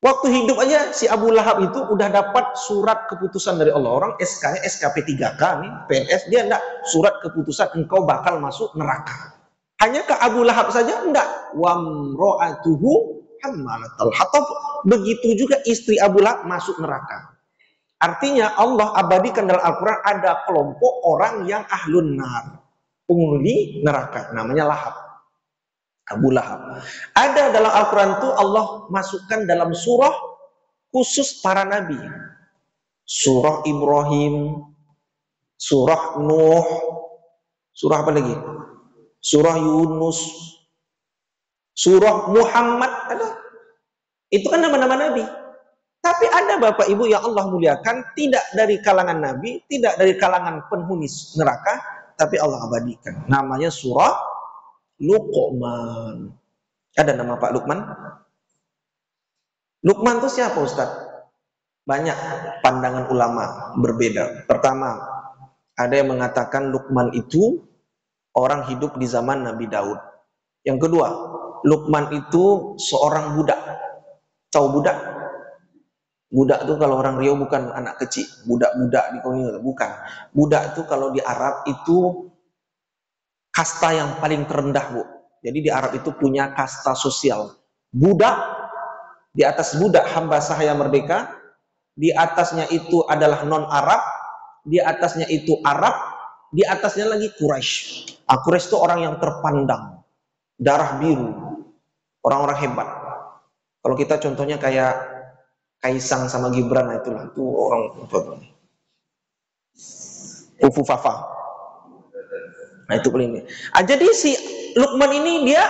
Waktu hidup aja si Abu Lahab itu udah dapat surat keputusan dari Allah. Orang SK-nya SKP 3K nih, PNS, dia enggak surat keputusan engkau bakal masuk neraka. Hanya ke Abu Lahab saja enggak. Wamro'atuhu hammalatal hatab. Begitu juga istri Abu Lahab masuk neraka. Artinya Allah abadikan dalam Al-Quran ada kelompok orang yang ahlun nar, penghuni neraka, namanya Lahab, Abu Lahab. Ada dalam Al-Quran itu Allah masukkan dalam surah khusus para nabi. Surah Ibrahim, surah Nuh, surah apa lagi? Surah Yunus, surah Muhammad, ada. Itu kan nama-nama nabi. Tapi ada Bapak Ibu yang Allah muliakan, tidak dari kalangan nabi, tidak dari kalangan penghuni neraka, tapi Allah abadikan. Namanya surah Luqman. Ada nama Pak Luqman? Luqman itu siapa Ustaz? Banyak pandangan ulama berbeda. Pertama, ada yang mengatakan Luqman itu orang hidup di zaman Nabi Daud. Yang kedua, Luqman itu seorang budak. Tahu budak? Budak itu kalau orang Riau bukan anak kecil, budak-budak di Kongo, bukan. Budak itu kalau di Arab itu kasta yang paling terendah, Bu. Jadi di Arab itu punya kasta sosial. Budak, di atas budak hamba sahaya merdeka, di atasnya itu adalah non-Arab, di atasnya itu Arab, di atasnya lagi Quraisy. Quraisy itu orang yang terpandang, darah biru, orang-orang hebat. Kalau kita contohnya kayak Kaisang sama Gibran, itulah itu orang Fufu Fafa. Nah itu paling ini. Jadi si Luqman ini dia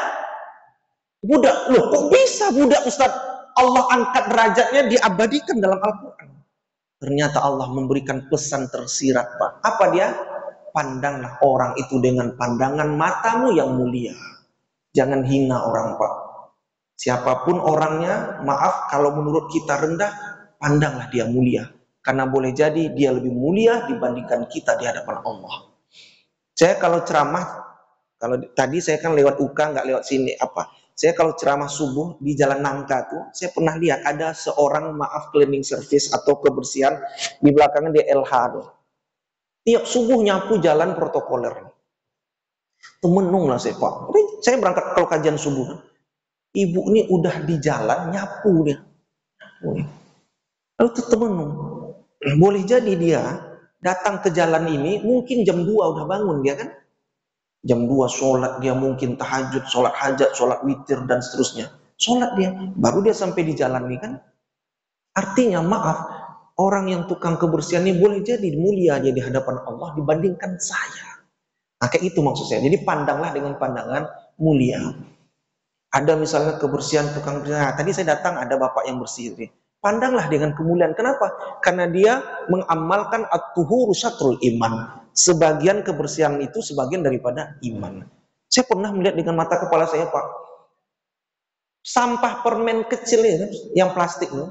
budak. Loh kok bisa budak, Ustaz? Allah angkat derajatnya, diabadikan dalam Al-Quran. Ternyata Allah memberikan pesan tersirat, Pak. Apa dia? Pandanglah orang itu dengan pandangan matamu yang mulia. Jangan hina orang, Pak. Siapapun orangnya, maaf kalau menurut kita rendah, pandanglah dia mulia. Karena boleh jadi dia lebih mulia dibandingkan kita di hadapan Allah. Saya kalau ceramah, kalau tadi saya kan lewat UK, nggak lewat sini apa. Saya kalau ceramah subuh di Jalan Nangka tuh, saya pernah lihat ada seorang cleaning service atau kebersihan di belakangnya di LH tuh. Tiap subuh nyapu jalan protokoler. Temenung lah saya, Pak. Saya berangkat kalau kajian subuh. Ibu ini udah di jalan nyapu dia. Lalu tuh temenung. Boleh jadi dia datang ke jalan ini mungkin jam 2 udah bangun dia kan. Jam 2 sholat dia, mungkin tahajud, sholat hajat, sholat witir dan seterusnya. Sholat dia, baru dia sampai di jalan ini kan. Artinya maaf, orang yang tukang kebersihan ini boleh jadi mulia dia di hadapan Allah dibandingkan saya. Nah kayak itu maksud saya. Jadi pandanglah dengan pandangan mulia. Ada misalnya kebersihan tukang kebersihan. Nah, tadi saya datang ada bapak yang bersih. Pandanglah dengan kemuliaan. Kenapa? Karena dia mengamalkan at-tuhuru syatrul iman. Sebagian kebersihan itu sebagian daripada iman. Saya pernah melihat dengan mata kepala saya, Pak. Sampah permen kecil ini, yang plastik ini,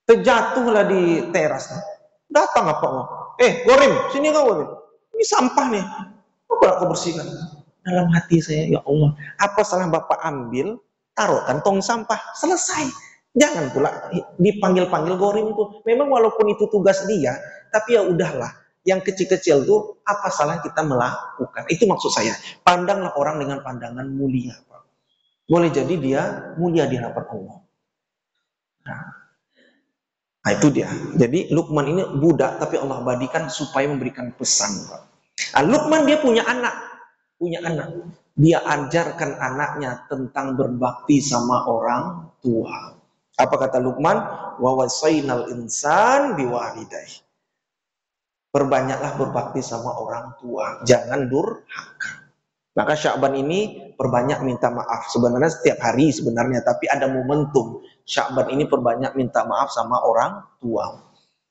terjatuhlah di teras. Datang apa? Gorim, sini kau Gorim. Ini sampah nih. Apa kau bersihkan? Dalam hati saya, ya Allah, apa salah Bapak ambil, taruh kantong sampah, selesai. Jangan pula dipanggil-panggil Gorim tuh. Memang walaupun itu tugas dia, tapi ya udahlah. Yang kecil-kecil tuh apa salah kita melakukan? Itu maksud saya. Pandanglah orang dengan pandangan mulia, Pak. Boleh jadi dia mulia di hadapan Allah. Nah itu dia. Jadi Luqman ini budak tapi Allah abadikan supaya memberikan pesan, Pak. Nah, Luqman dia punya anak. Dia ajarkan anaknya tentang berbakti sama orang tua. Apa kata Luqman? Wa wasainal insan biwalidayhi. Perbanyaklah berbakti sama orang tua, jangan durhaka. Maka Sya'ban ini perbanyak minta maaf. Sebenarnya setiap hari sebenarnya, tapi ada momentum. Sya'ban ini perbanyak minta maaf sama orang tua.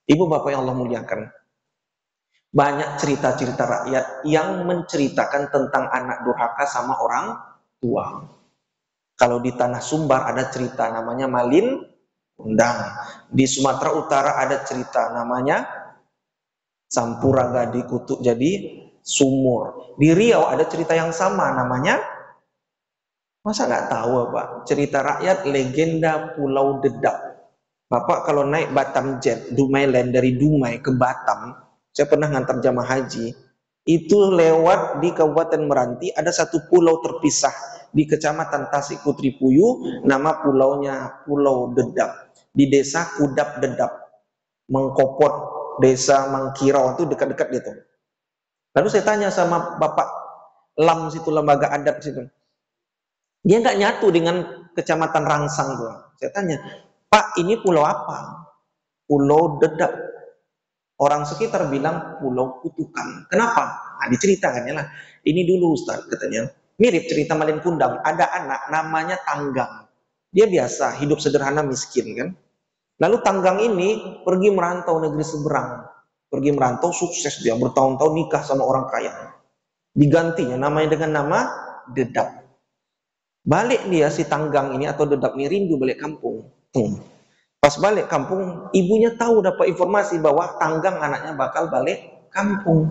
Ibu bapak yang Allah muliakan, banyak cerita-cerita rakyat yang menceritakan tentang anak durhaka sama orang tua. Kalau di Tanah Sumbar ada cerita namanya Malin Kundang. Di Sumatera Utara ada cerita namanya Sampuragadi kutuk jadi sumur. Di Riau ada cerita yang sama namanya, masa nggak tahu Pak? Cerita rakyat legenda Pulau Dedap. Bapak kalau naik Batam Jet, Dumai Land dari Dumai ke Batam, saya pernah ngantar jamaah haji, itu lewat di Kabupaten Meranti ada satu pulau terpisah di Kecamatan Tasik Putri Puyuh, nama pulaunya Pulau Dedap, di desa Kudap Dedap, Mengkopot, desa Mangkirau itu dekat-dekat gitu. Lalu saya tanya sama Bapak Lam situ, lembaga adat situ. Dia nggak nyatu dengan Kecamatan Rangsang tuh. Saya tanya, Pak ini pulau apa? Pulau Dedap. Orang sekitar bilang Pulau Kutukan. Kenapa? Nah, diceritakan ya lah. Ini dulu Ustaz katanya. Mirip cerita Malin Kundang. Ada anak namanya Tanggang. Dia biasa hidup sederhana miskin kan. Lalu Tanggang ini pergi merantau negeri seberang. Pergi merantau sukses dia, bertahun-tahun nikah sama orang kaya. Digantinya namanya dengan nama Dedap. Balik dia si Tanggang ini atau Dedap ini rindu balik kampung. Pas balik kampung, ibunya tahu dapat informasi bahwa Tanggang anaknya bakal balik kampung.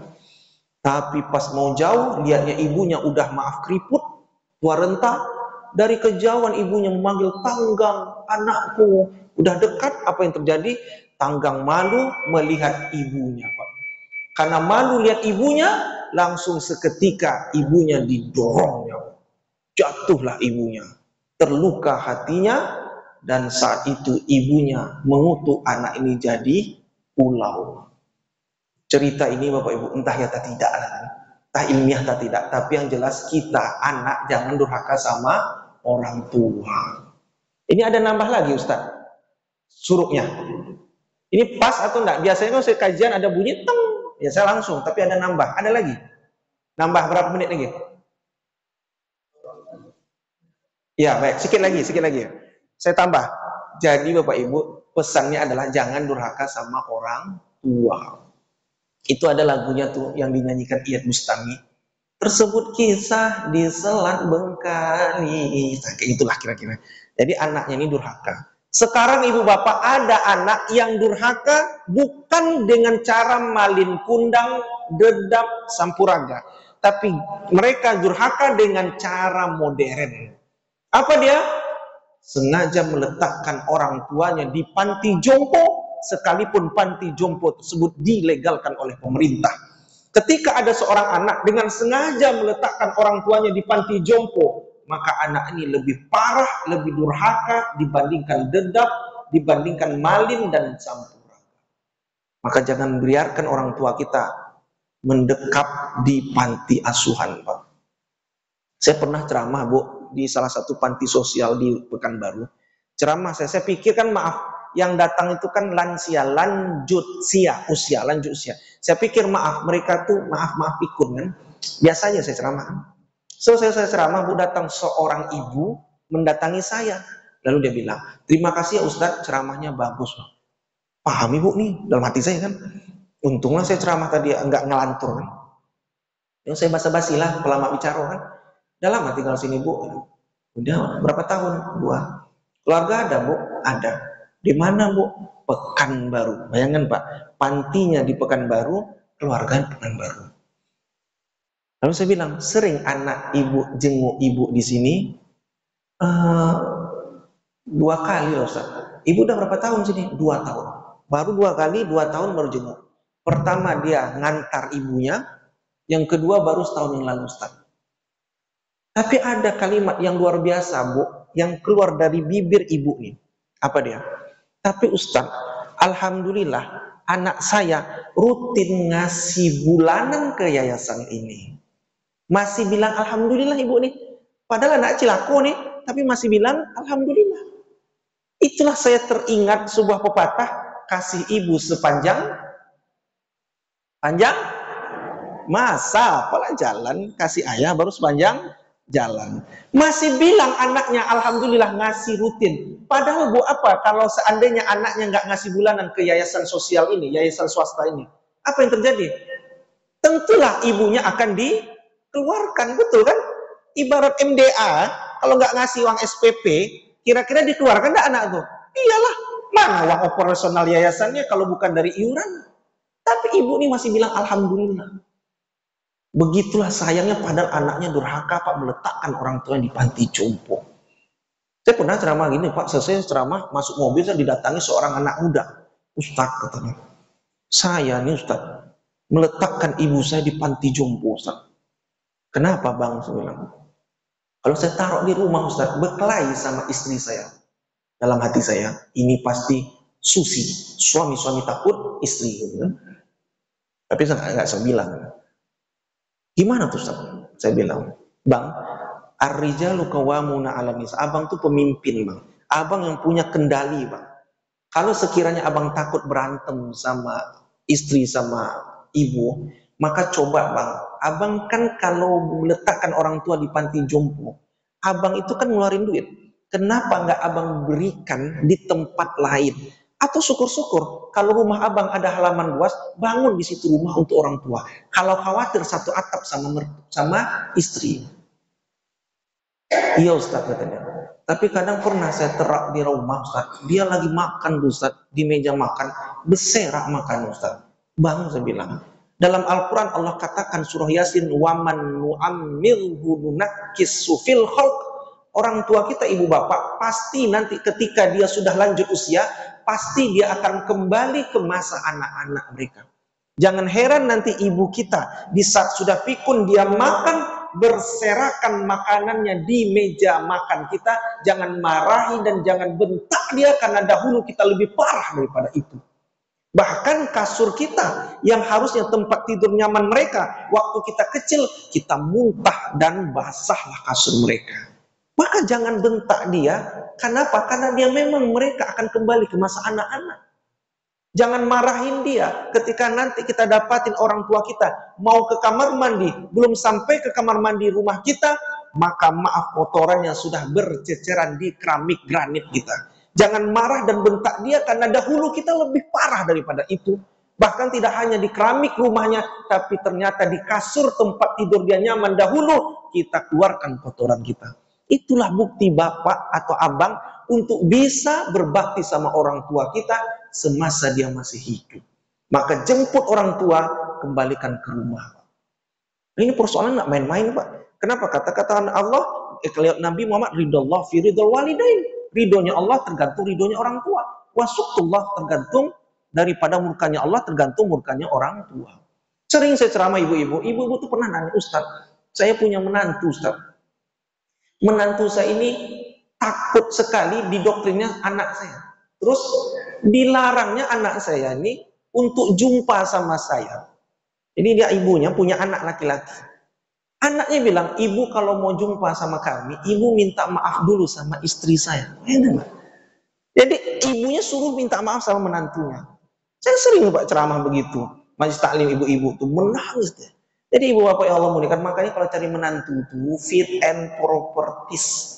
Tapi pas mau jauh, lihatnya ibunya udah keriput, tua renta. Dari kejauhan ibunya memanggil, Tanggang, anakku. Udah dekat, apa yang terjadi? Tanggang malu melihat ibunya, Pak. Karena malu lihat ibunya, langsung seketika ibunya didorongnya. Jatuhlah ibunya. Terluka hatinya, dan saat itu ibunya mengutuk anak ini jadi ulau. Cerita ini Bapak Ibu entah ya atau tidak, entah ilmiah atau tidak, tapi yang jelas kita anak jangan durhaka sama orang tua. Ini ada nambah lagi Ustaz, suruknya. Ini pas atau enggak? Biasanya kalau saya kajian ada bunyi teng, ya saya langsung, tapi ada nambah, ada lagi. Nambah berapa menit lagi? Ya baik, sikit lagi. Saya tambah. Jadi Bapak Ibu, pesannya adalah jangan durhaka sama orang tua. Itu ada lagunya tuh yang dinyanyikan Iyad Bustami. Tersebut kisah di Selat Bengkali. Nah, kayak itulah kira-kira. Jadi anaknya ini durhaka. Sekarang ibu bapak ada anak yang durhaka bukan dengan cara malin kundang, dedap, sampuraga. Tapi mereka durhaka dengan cara modern. Apa dia? Sengaja meletakkan orang tuanya di panti jompo, sekalipun panti jompo tersebut dilegalkan oleh pemerintah. Ketika ada seorang anak dengan sengaja meletakkan orang tuanya di panti jompo, maka anak ini lebih parah, lebih durhaka dibandingkan dedap, dibandingkan malin dan sampuraga. Maka jangan biarkan orang tua kita mendekap di panti asuhan, Pak. Saya pernah ceramah, Bu, di salah satu panti sosial di Pekanbaru. Ceramah saya pikir kan maaf, yang datang itu kan lansia, lanjut usia. Saya pikir maaf, mereka tuh maaf pikun kan. Biasanya saya ceramah. So saya ceramah, Bu, datang seorang ibu mendatangi saya. Lalu dia bilang, terima kasih ya Ustadz, ceramahnya bagus. Paham Ibu nih, dalam hati saya kan. Untunglah saya ceramah tadi enggak ngelantur kan. Yang saya basa-basi lah, pelama bicara kan. Dalam lama tinggal sini Bu. Udah berapa tahun? 2. Keluarga ada Bu? Ada. Di mana Bu? Pekanbaru. Bayangkan Pak, pantinya di Pekanbaru, keluarga Pekanbaru. Lalu saya bilang, sering anak ibu jenguk ibu di sini? 2 kali loh Ustaz. Ibu udah berapa tahun sini? 2 tahun. Baru 2 kali, 2 tahun baru jenguk. Pertama dia ngantar ibunya, yang kedua baru setahun yang lalu Ustaz. Tapi ada kalimat yang luar biasa Bu, yang keluar dari bibir ibu ini. Apa dia? Tapi Ustaz, alhamdulillah anak saya rutin ngasih bulanan ke yayasan ini. Masih bilang alhamdulillah ibu nih. Padahal anak cilako nih, tapi masih bilang alhamdulillah. Itulah saya teringat sebuah pepatah, kasih ibu sepanjang masa, apalah jalan, kasih ayah baru sepanjang jalan. Masih bilang anaknya alhamdulillah ngasih rutin. Padahal Bu, apa kalau seandainya anaknya nggak ngasih bulanan ke yayasan sosial ini, yayasan swasta ini, apa yang terjadi? Tentulah ibunya akan dikeluarkan, betul kan? Ibarat MDA, kalau nggak ngasih uang SPP, kira-kira dikeluarkan nggak anak tuh? Iyalah, mana uang operasional yayasannya kalau bukan dari iuran? Tapi ibu ini masih bilang alhamdulillah. Begitulah sayangnya, padahal anaknya durhaka Pak, meletakkan orang tua di panti jompo. Saya pernah ceramah gini Pak, selesai ceramah masuk mobil saya didatangi seorang anak muda. Ustadz katanya, saya nih Ustadz meletakkan ibu saya di panti jompo Ustadz. Kenapa Bang? Saya bilang, kalau saya taruh di rumah Ustadz, berkelahi sama istri saya. Dalam hati saya, ini pasti susi, suami takut istri gitu kan. Tapi saya nggak saya bilang. Gimana tuh Ustaz? Saya bilang, Bang, ar-rijalu qawwamuna 'alan nisa. Abang tuh pemimpin, Bang. Abang yang punya kendali, Bang. Kalau sekiranya abang takut berantem sama istri sama ibu, maka coba Bang, abang kan kalau meletakkan orang tua di panti jompo, abang itu kan ngeluarin duit. Kenapa nggak abang berikan di tempat lain? Atau syukur-syukur kalau rumah abang ada halaman luas, bangun di situ rumah untuk orang tua. Kalau khawatir satu atap sama istri. Iya Ustaz katanya. Tapi kadang pernah saya terak di rumah Ustaz, dia lagi makan Ustaz, di meja makan, berserak makan Ustaz. Bang, saya bilang, dalam Al-Quran Allah katakan surah Yasin, waman nu'ammilhu nunakkisu fil khalq. Orang tua kita, ibu bapak, pasti nanti ketika dia sudah lanjut usia, pasti dia akan kembali ke masa anak-anak mereka. Jangan heran nanti ibu kita di saat sudah pikun dia makan, berserakan makanannya di meja makan kita. Jangan marahi dan jangan bentak dia, karena dahulu kita lebih parah daripada itu. Bahkan kasur kita yang harusnya tempat tidur nyaman mereka, waktu kita kecil kita muntah dan basahlah kasur mereka. Maka jangan bentak dia. Kenapa? Karena dia memang mereka akan kembali ke masa anak-anak. Jangan marahin dia ketika nanti kita dapatin orang tua kita mau ke kamar mandi, belum sampai ke kamar mandi rumah kita, maka maaf kotorannya sudah berceceran di keramik granit kita. Jangan marah dan bentak dia, karena dahulu kita lebih parah daripada itu. Bahkan tidak hanya di keramik rumahnya, tapi ternyata di kasur tempat tidur dia nyaman dahulu, kita keluarkan kotoran kita. Itulah bukti bapak atau abang untuk bisa berbakti sama orang tua kita semasa dia masih hidup. Maka jemput orang tua, kembalikan ke rumah. Ini persoalan nggak main-main, Pak. Kenapa? Kata-kata Allah, Nabi Muhammad, ridallah fi ridal walidain. Ridhonya Allah tergantung ridhonya orang tua. Wasuktullah tergantung daripada murkanya Allah, tergantung murkanya orang tua. Sering saya ceramah ibu-ibu. Ibu-ibu tuh pernah nanya, Ustaz, saya punya menantu, Ustaz. Menantu saya ini takut sekali didoktrinnya anak saya. Terus dilarangnya anak saya ini untuk jumpa sama saya. Ini dia ibunya punya anak laki-laki. Anaknya bilang, ibu kalau mau jumpa sama kami, ibu minta maaf dulu sama istri saya. Jadi ibunya suruh minta maaf sama menantunya. Saya sering Pak ceramah begitu. Majelis taklim ibu-ibu tuh menangis deh. Jadi ibu bapak yang Allah muliakan, makanya kalau cari menantu tuh fit and properties.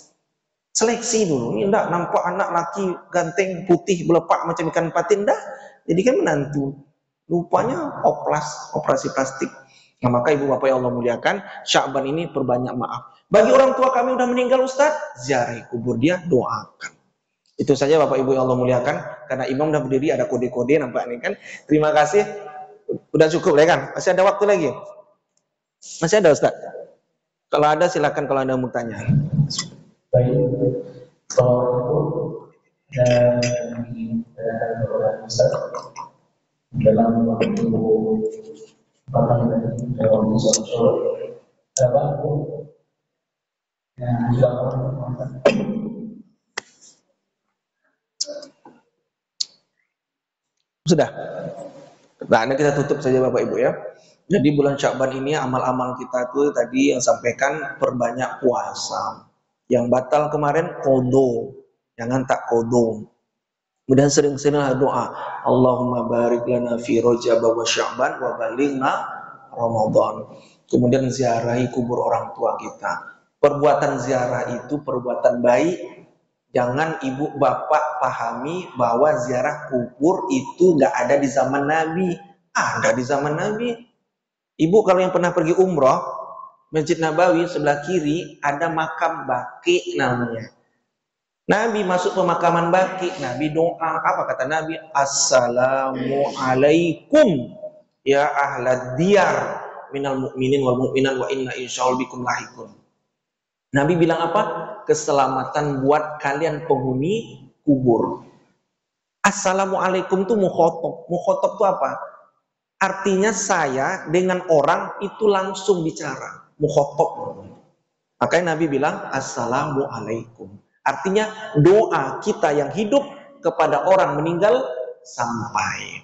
Seleksi dulu, ini enggak nampak anak laki ganteng putih belepak macam ikan patin dah, jadi kan menantu. Rupanya operasi plastik. Nah, maka ibu bapak yang Allah muliakan, Sya'ban ini perbanyak maaf. Bagi orang tua kami udah meninggal Ustaz, ziarahi kubur dia, doakan. Itu saja bapak ibu yang Allah muliakan, karena imam udah berdiri ada kode-kode nampak ini kan. Terima kasih. Udah cukup ya kan? Masih ada waktu lagi? Masih ada Ustaz? Kalau ada silakan kalau Anda mau tanya. Baik, kalau dan beberapa besar dalam waktu dalam sosial dapat yang dilakukan. Sudah. Nah, kita tutup saja Bapak Ibu ya. Jadi bulan Sya'ban ini amal-amal kita tuh tadi yang sampaikan perbanyak puasa. Yang batal kemarin qodho, jangan tak qodho. Kemudian sering-seringlah doa, Allahumma barik lana fi Rajab wa Sya'ban wa balighna Ramadan. Kemudian ziarahi kubur orang tua kita. Perbuatan ziarah itu perbuatan baik. Jangan ibu bapak pahami bahwa ziarah kubur itu nggak ada di zaman Nabi. Ada di zaman Nabi. Ibu kalau yang pernah pergi umroh, Masjid Nabawi sebelah kiri ada makam Baqi namanya. Nabi masuk pemakaman Baqi, Nabi doa, apa kata Nabi? Assalamualaikum ya ahlad diyar minal mu'minin wal mu'minat wa inna insyaallah bikum lahikun. Nabi bilang apa? Keselamatan buat kalian penghuni kubur. Assalamualaikum itu mukhotob. Mukhotob itu apa? Artinya saya dengan orang itu langsung bicara. Mukhotob. Makanya Nabi bilang Assalamualaikum. Artinya doa kita yang hidup kepada orang meninggal sampai.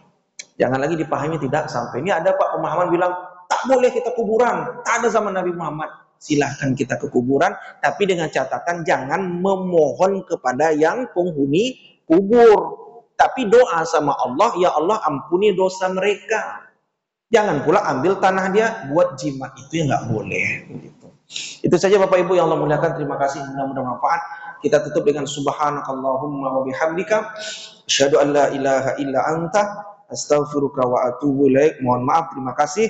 Jangan lagi dipahami tidak sampai. Ini ada Pak pemahaman bilang tak boleh kita kuburan. Tak ada zaman Nabi Muhammad. Silahkan kita ke kuburan, tapi dengan catatan jangan memohon kepada yang penghuni kubur. Tapi doa sama Allah, ya Allah ampuni dosa mereka. Jangan pula ambil tanah dia buat jimat, itu yang nggak boleh. Gitu. Itu saja Bapak Ibu yang Allah muliakan. Terima kasih, mudah-mudahan manfaat. Kita tutup dengan subhanakallahumma wa bihamdika asyhadu an la ilaha illa anta astaghfiruka wa atubu ilaik. Mohon maaf, terima kasih.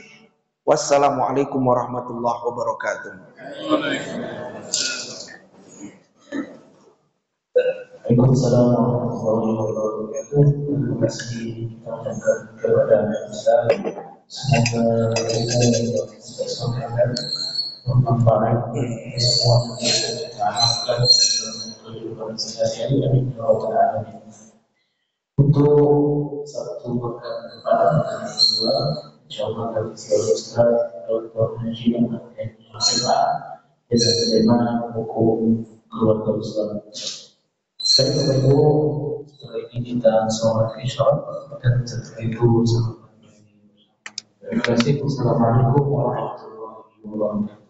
Wassalamualaikum warahmatullahi wabarakatuh. Waalaikumsalam warahmatullahi wabarakatuh. Terima kasih kepada Ustaz. Semoga kita yang sampaikan bermanfaat semua dan kehidupan sehari-hari. Untuk satu pekan kepada kedua insyaallah dari Ustaz Dr. Haji dan menerima hukum keluarga Islam. Setelah itu kita sholat isya dan setelah itu salat. Terima kasih. Wassalamualaikum warahmatullahi wabarakatuh.